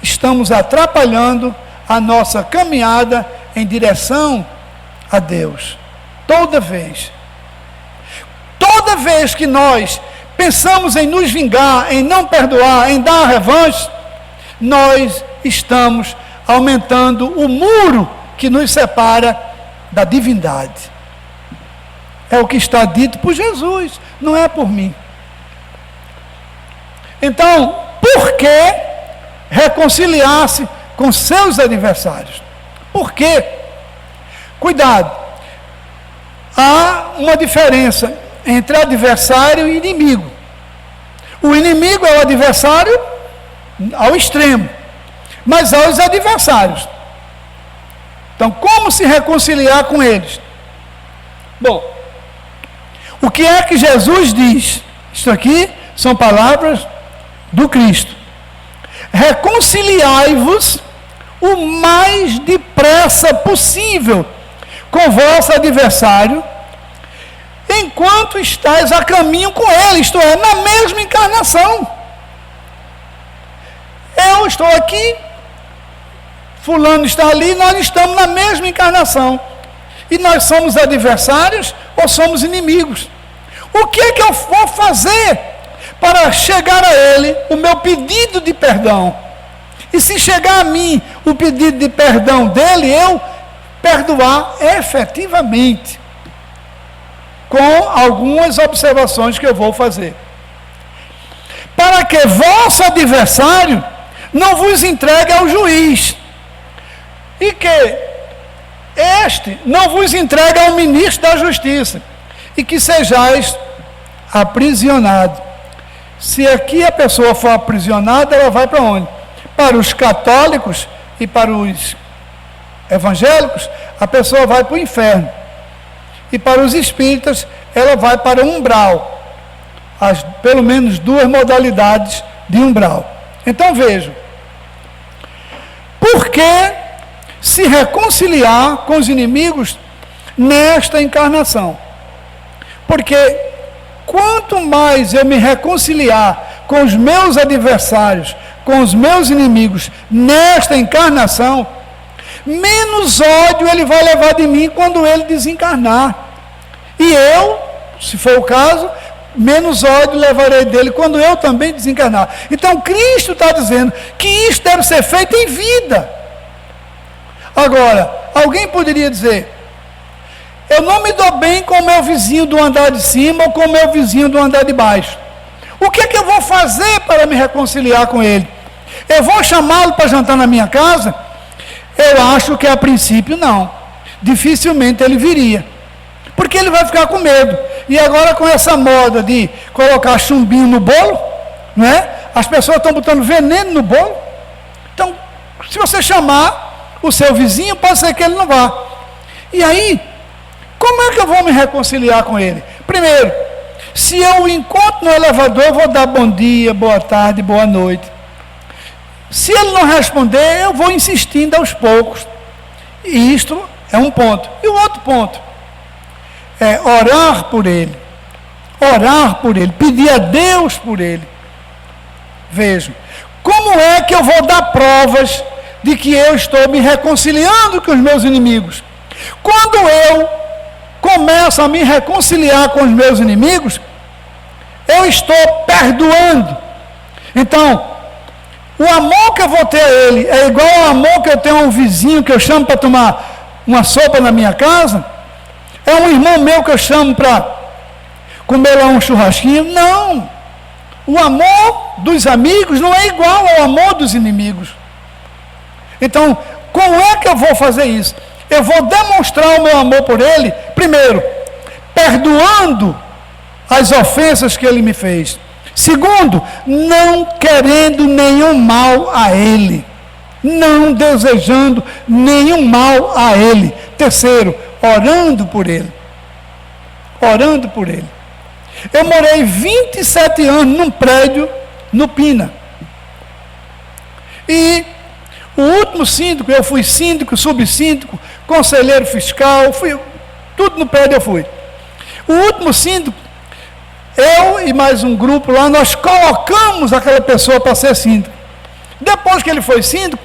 estamos atrapalhando a nossa caminhada em direção a Deus. Toda vez. Toda vez que nós pensamos em nos vingar, em não perdoar, em dar revanche, nós estamos aumentando o muro que nos separa da divindade. É o que está dito por Jesus, não é por mim. Então, por que reconciliar-se com seus adversários? Por quê? Cuidado. Há uma diferença entre adversário e inimigo. O inimigo é o adversário ao extremo, mas há os adversários. Então, como se reconciliar com eles? Bom, o que é que Jesus diz? Isto aqui são palavras do Cristo. Reconciliai-vos o mais depressa possível com vosso adversário, enquanto estáis a caminho com ele, isto é, na mesma encarnação. Eu estou aqui, fulano está ali, nós estamos na mesma encarnação. E nós somos adversários ou somos inimigos? O que é que eu vou fazer para chegar a ele o meu pedido de perdão? E se chegar a mim o pedido de perdão dele, eu perdoar efetivamente, com algumas observações que eu vou fazer. Para que vosso adversário não vos entregue ao juiz, e que este não vos entregue ao ministro da justiça, e que sejais aprisionados. Se aqui a pessoa for aprisionada, ela vai para onde? Para os católicos e para os evangélicos, a pessoa vai para o inferno. E para os espíritas, ela vai para o umbral. Pelo menos duas modalidades de umbral. Então vejam. Por que se reconciliar com os inimigos nesta encarnação? Porque quanto mais eu me reconciliar com os meus adversários, com os meus inimigos nesta encarnação, menos ódio ele vai levar de mim quando ele desencarnar. E eu, se for o caso, menos ódio levarei dele quando eu também desencarnar. Então Cristo está dizendo que isso deve ser feito em vida. Agora, alguém poderia dizer: eu não me dou bem com o meu vizinho do andar de cima ou com o meu vizinho do andar de baixo. O que é que eu vou fazer para me reconciliar com ele? Eu vou chamá-lo para jantar na minha casa? Eu acho que a princípio não. Dificilmente ele viria. Porque ele vai ficar com medo. E agora com essa moda de colocar chumbinho no bolo, não é? As pessoas estão botando veneno no bolo. Então, se você chamar o seu vizinho, pode ser que ele não vá. E aí, como é que eu vou me reconciliar com ele? Primeiro, se eu o encontro no elevador, eu vou dar bom dia, boa tarde, boa noite. Se ele não responder, eu vou insistindo aos poucos. E isto é um ponto. E o outro ponto é orar por ele. Orar por ele, pedir a Deus por ele. Vejam, como é que eu vou dar provas de que eu estou me reconciliando com os meus inimigos? Quando eu começo a me reconciliar com os meus inimigos, eu estou perdoando. Então, o amor que eu vou ter a ele é igual ao amor que eu tenho a um vizinho que eu chamo para tomar uma sopa na minha casa? É um irmão meu que eu chamo para comer lá um churrasquinho? Não. O amor dos amigos não é igual ao amor dos inimigos. Então, como é que eu vou fazer isso? Eu vou demonstrar o meu amor por ele, primeiro, perdoando as ofensas que ele me fez. Segundo, não querendo nenhum mal a ele. Não desejando nenhum mal a ele. Terceiro, orando por ele. Orando por ele. Eu morei 27 anos num prédio no Pina. E o último síndico, eu fui síndico, subsíndico, conselheiro fiscal, tudo no prédio eu fui. O último síndico, eu e mais um grupo lá, nós colocamos aquela pessoa para ser síndico. Depois que ele foi síndico,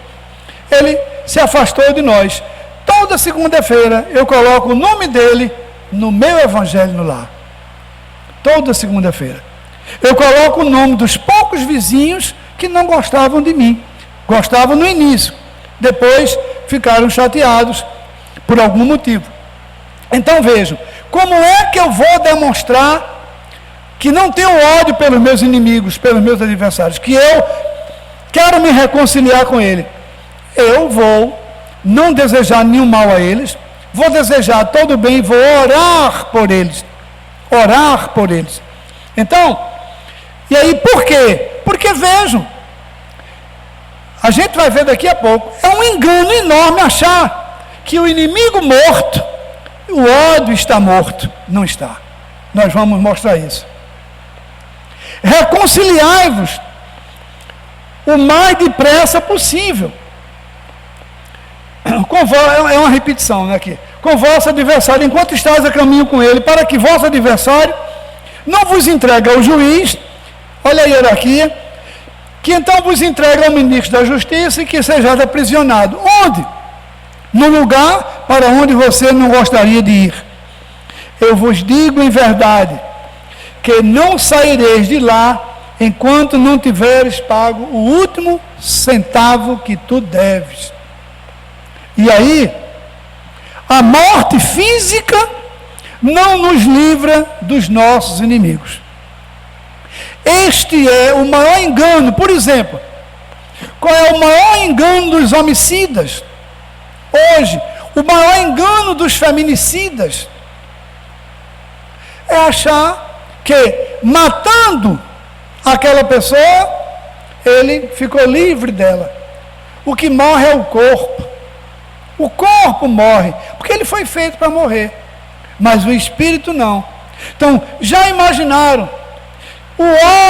ele se afastou de nós. Toda segunda-feira eu coloco o nome dele no meu evangelho no lar. Toda segunda-feira. Eu coloco o nome dos poucos vizinhos que não gostavam de mim. Gostavam no início. Depois ficaram chateados por algum motivo. Então vejam, como é que eu vou demonstrar que não tenho ódio pelos meus inimigos, pelos meus adversários, que eu quero me reconciliar com ele? Eu vou não desejar nenhum mal a eles, vou desejar todo bem, vou orar por eles. Orar por eles. Então, e aí por quê? Porque vejam, a gente vai ver daqui a pouco, é um engano enorme achar que o inimigo morto, o ódio está morto. Não está. Nós vamos mostrar isso. Reconciliai-vos o mais depressa possível. É uma repetição, né, aqui. Com vosso adversário, enquanto estáis a caminho com ele, para que vosso adversário não vos entregue ao juiz, olha a hierarquia, que então vos entregue ao ministro da justiça e que sejais aprisionado. Onde? No lugar para onde você não gostaria de ir. Eu vos digo em verdade, que não saireis de lá enquanto não tiveres pago o último centavo que tu deves. E aí, a morte física não nos livra dos nossos inimigos. Este é o maior engano. Por exemplo, qual é o maior engano dos homicidas? Hoje, o maior engano dos feminicidas é achar que, matando aquela pessoa, ele ficou livre dela. O que morre é o corpo. O corpo morre, porque ele foi feito para morrer. Mas o espírito não. Então, já imaginaram o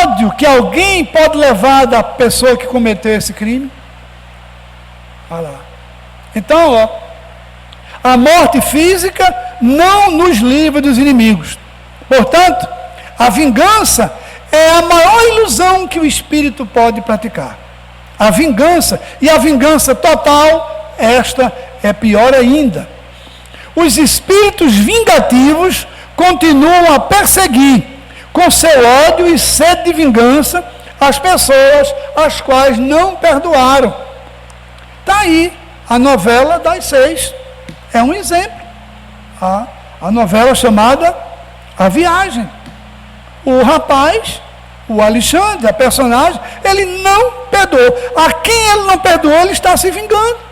ódio que alguém pode levar da pessoa que cometeu esse crime? Olha lá. Então, ó, a morte física não nos livra dos inimigos. Portanto, a vingança é a maior ilusão que o espírito pode praticar. A vingança, e a vingança total, esta é pior ainda. Os espíritos vingativos continuam a perseguir, com seu ódio e sede de vingança, as pessoas as quais não perdoaram. Está aí a novela das 6. É um exemplo. A novela chamada A Viagem. O rapaz, o Alexandre, a personagem, ele não perdoou. A quem ele não perdoou, ele está se vingando.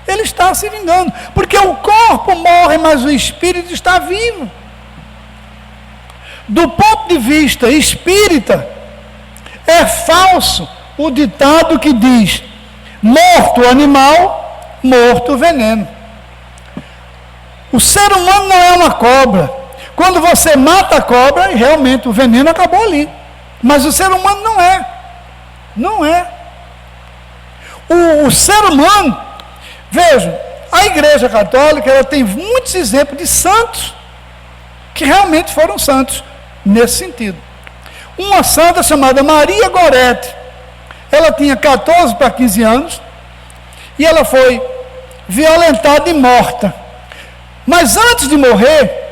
Ele está se vingando. Porque o corpo morre, mas o espírito está vivo. Do ponto de vista espírita, é falso o ditado que diz: morto o animal, morto o veneno. O ser humano não é uma cobra. Quando você mata a cobra, realmente o veneno acabou ali. Mas o ser humano não é. Não é. O ser humano, vejam, a Igreja Católica, ela tem muitos exemplos de santos que realmente foram santos nesse sentido. Uma santa chamada Maria Gorete, ela tinha 14 para 15 anos e ela foi violentada e morta. Mas antes de morrer,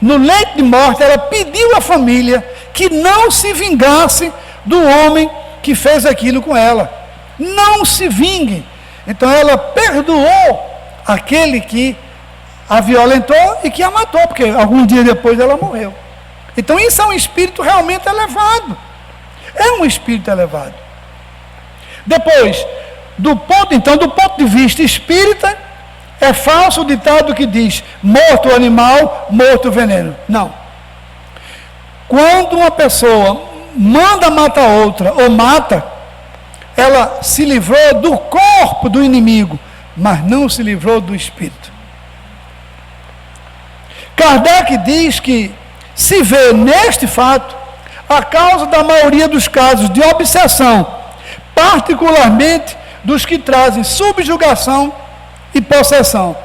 no leito de morte, ela pediu à família que não se vingasse do homem que fez aquilo com ela. Não se vinguem. Então ela perdoou aquele que a violentou e que a matou, porque alguns dias depois ela morreu. Então isso é um espírito realmente elevado. É um espírito elevado. Depois, do ponto de vista espírita, é falso o ditado que diz: morto o animal, morto o veneno. Não. Quando uma pessoa manda matar outra, ou mata, ela se livrou do corpo do inimigo, mas não se livrou do espírito. Kardec diz que se vê neste fato a causa da maioria dos casos de obsessão, particularmente dos que trazem subjugação e possessão.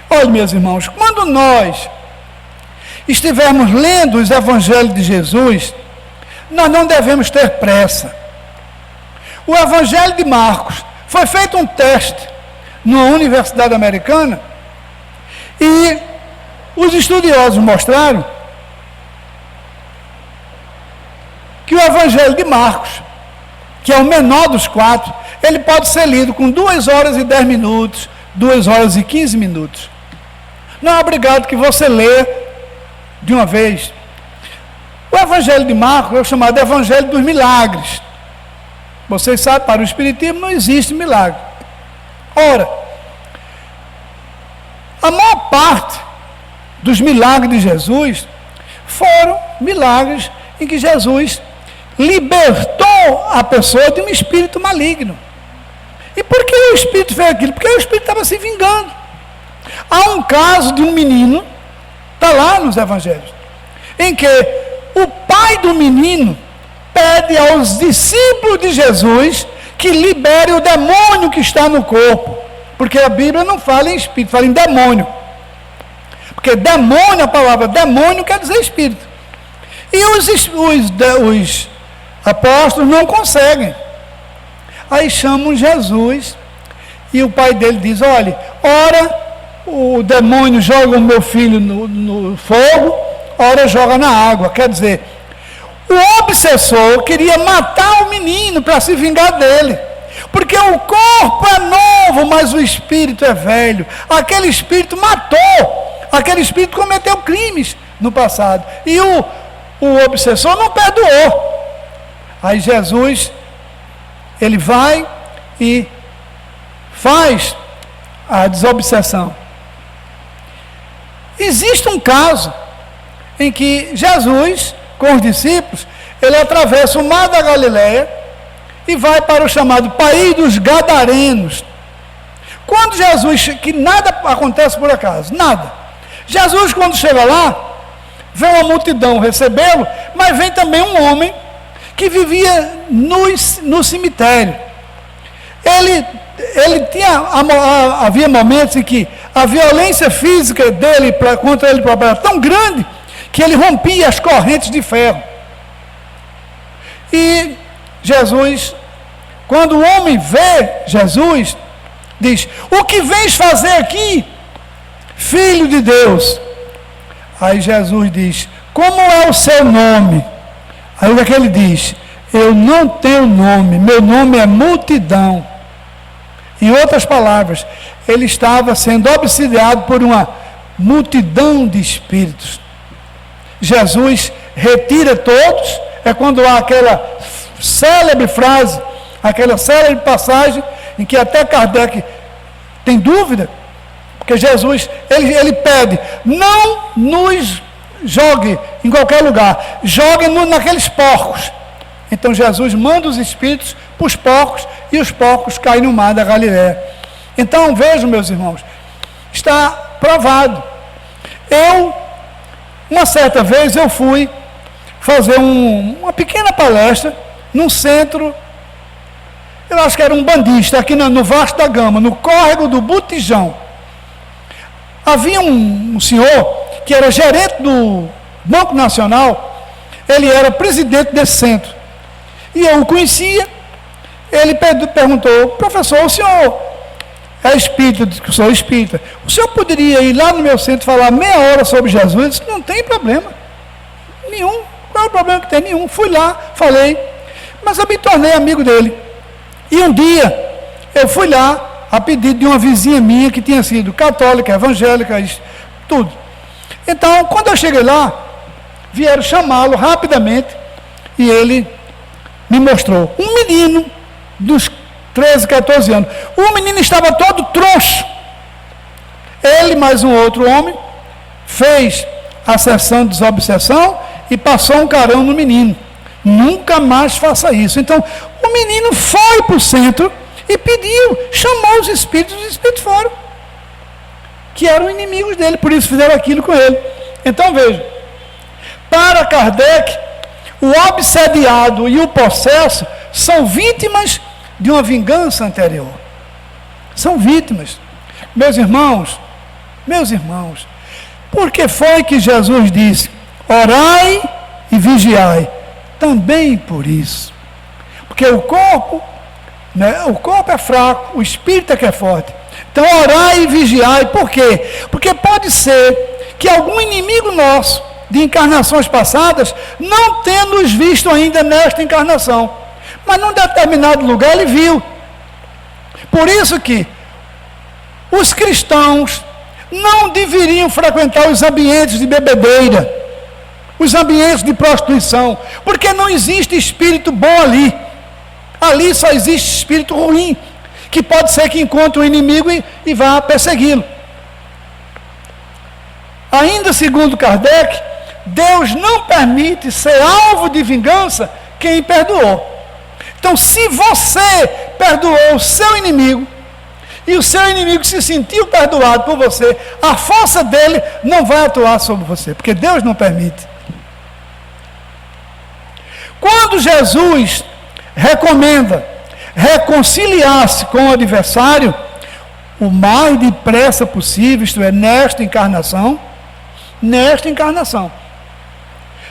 Olha, meus irmãos, quando nós estivermos lendo os evangelhos de Jesus, nós não devemos ter pressa. O evangelho de Marcos foi feito um teste numa universidade americana e os estudiosos mostraram que o evangelho de Marcos, que é o menor dos 4, ele pode ser lido com 2 horas e 10 minutos, 2 horas e 15 minutos. Não é obrigado que você lê de uma vez. O evangelho de Marcos é o chamado evangelho dos milagres. Vocês sabem, para o espiritismo não existe milagre. Ora, a maior parte dos milagres de Jesus foram milagres em que Jesus libertou a pessoa de um espírito maligno. E por que o espírito fez aquilo? Porque o espírito estava se vingando. Há um caso de um menino, está lá nos evangelhos, em que o pai do menino pede aos discípulos de Jesus que libere o demônio que está no corpo, porque a Bíblia não fala em espírito, fala em demônio, porque demônio, a palavra demônio quer dizer espírito, e os apóstolos não conseguem. Aí chamam Jesus e o pai dele diz: olha, ora o demônio joga o meu filho no fogo, ora joga na água. Quer dizer, o obsessor queria matar o menino para se vingar dele, porque o corpo é novo, mas o espírito é velho. Aquele espírito matou, aquele espírito cometeu crimes no passado, e o obsessor não perdoou. Aí Jesus, ele vai e faz a desobsessão. Existe um caso em que Jesus, com os discípulos, ele atravessa o mar da Galileia e vai para o chamado país dos Gadarenos. Quando Jesus, que nada acontece por acaso, nada. Jesus, quando chega lá, vê uma multidão recebê-lo, mas vem também um homem que vivia no cemitério. Havia momentos em que a violência física dele contra ele próprio era tão grande que ele rompia as correntes de ferro. E Jesus, quando o homem vê Jesus, diz: o que vens fazer aqui, filho de Deus? Aí Jesus diz: como é o seu nome? Aí o que ele diz? Eu não tenho nome, meu nome é multidão. Em outras palavras, ele estava sendo obsidiado por uma multidão de espíritos. Jesus retira todos, é quando há aquela célebre frase, aquela célebre passagem, em que até Kardec tem dúvida, porque Jesus, ele pede: não nos jogue em qualquer lugar, jogue naqueles porcos. Então Jesus manda os espíritos para os porcos, e os porcos caem no mar da Galileia. Então vejam, meus irmãos, está provado. Uma certa vez eu fui fazer uma pequena palestra num centro, eu acho que era um bandista, aqui no Vasco da Gama, no córrego do Botijão. Havia um senhor que era gerente do Banco Nacional, ele era presidente desse centro, e eu o conhecia. Ele perguntou: professor, o senhor é espírita? Eu disse que sou espírita. O senhor poderia ir lá no meu centro e falar meia hora sobre Jesus? Eu disse: não tem problema nenhum. Qual é o problema que tem? Nenhum. Fui lá, falei, mas eu me tornei amigo dele. E um dia eu fui lá a pedido de uma vizinha minha que tinha sido católica, evangélica, tudo. Então, quando eu cheguei lá, vieram chamá-lo rapidamente e ele me mostrou um menino dos 13, 14 anos. O menino estava todo troncho. Ele mais um outro homem fez a sessão de desobsessão e passou um carão no menino. Nunca mais faça isso. Então, o menino foi para o centro e pediu, chamou os espíritos foram, que eram inimigos dele, por isso fizeram aquilo com ele. Então, veja, para Kardec, o obsediado e o possesso são vítimas de uma vingança anterior. São vítimas. Meus irmãos, por que foi que Jesus disse, orai e vigiai? Também por isso. Porque o corpo é fraco, o espírito é que é forte. Então, orai e vigiai. Por quê? Porque pode ser que algum inimigo nosso, de encarnações passadas, não tenha nos visto ainda nesta encarnação. Mas num determinado lugar ele viu. Por isso que os cristãos não deveriam frequentar os ambientes de bebedeira, os ambientes de prostituição, porque não existe espírito bom ali. Ali só existe espírito ruim, que pode ser que encontre um inimigo e vá persegui-lo. Ainda segundo Kardec, Deus não permite ser alvo de vingança quem perdoou. Então, se você perdoou o seu inimigo, e o seu inimigo se sentiu perdoado por você, a força dele não vai atuar sobre você, porque Deus não permite. Quando Jesus recomenda reconciliar-se com o adversário, o mais depressa possível, isto é, nesta encarnação,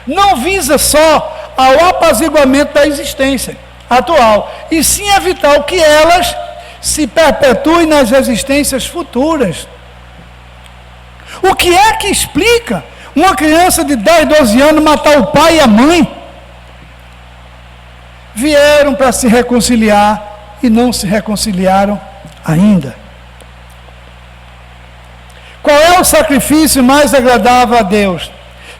não visa só ao apaziguamento da existência atual, e sim evitar que elas se perpetuem nas existências futuras. O que é que explica uma criança de 10, 12 anos matar o pai e a mãe? Vieram para se reconciliar e não se reconciliaram ainda. Qual é o sacrifício mais agradável a Deus?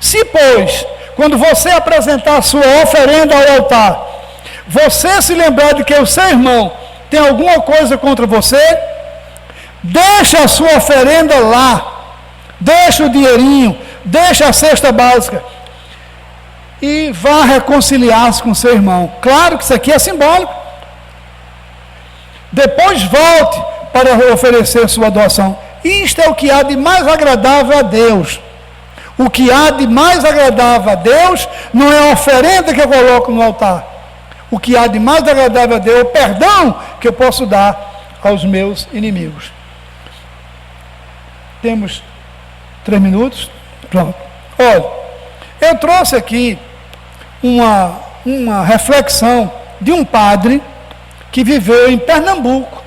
Se, pois, quando você apresentar a sua oferenda ao altar, você se lembrar de que o seu irmão tem alguma coisa contra você, deixa a sua oferenda lá, deixa o dinheirinho, deixa a cesta básica e vá reconciliar-se com seu irmão. Claro que isso aqui é simbólico. Depois volte para oferecer sua doação. Isto é o que há de mais agradável a Deus. O que há de mais agradável a Deus não é a oferenda que eu coloco no altar. O que há de mais agradável a Deus é o perdão que eu posso dar aos meus inimigos. Temos 3 minutos? Pronto. Olha, eu trouxe aqui uma reflexão de um padre que viveu em Pernambuco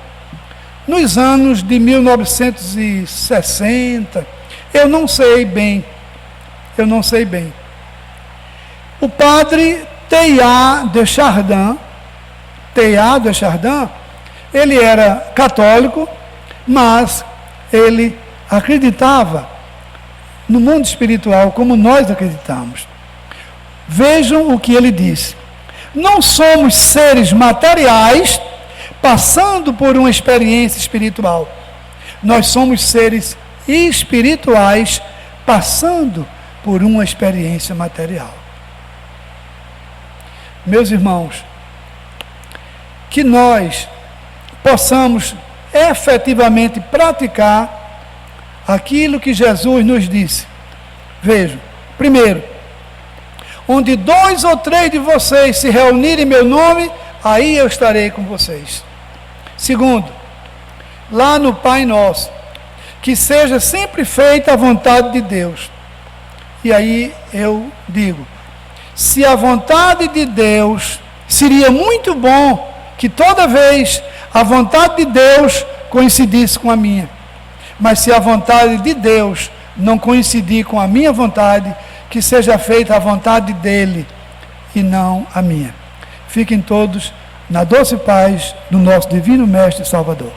nos anos de 1960. Eu não sei bem. O padre Teilhard de Chardin, ele era católico, mas ele acreditava no mundo espiritual como nós acreditamos. Vejam o que ele disse. Não somos seres materiais passando por uma experiência espiritual. Nós somos seres espirituais passando por uma experiência material. Meus irmãos, que nós possamos efetivamente praticar aquilo que Jesus nos disse. Vejam, primeiro, onde 2 ou 3 de vocês se reunirem em meu nome, aí eu estarei com vocês. Segundo, lá no Pai Nosso, que seja sempre feita a vontade de Deus. E aí eu digo, se a vontade de Deus, seria muito bom que toda vez a vontade de Deus coincidisse com a minha. Mas se a vontade de Deus não coincidir com a minha vontade, que seja feita a vontade dele e não a minha. Fiquem todos na doce paz do nosso Divino Mestre Salvador.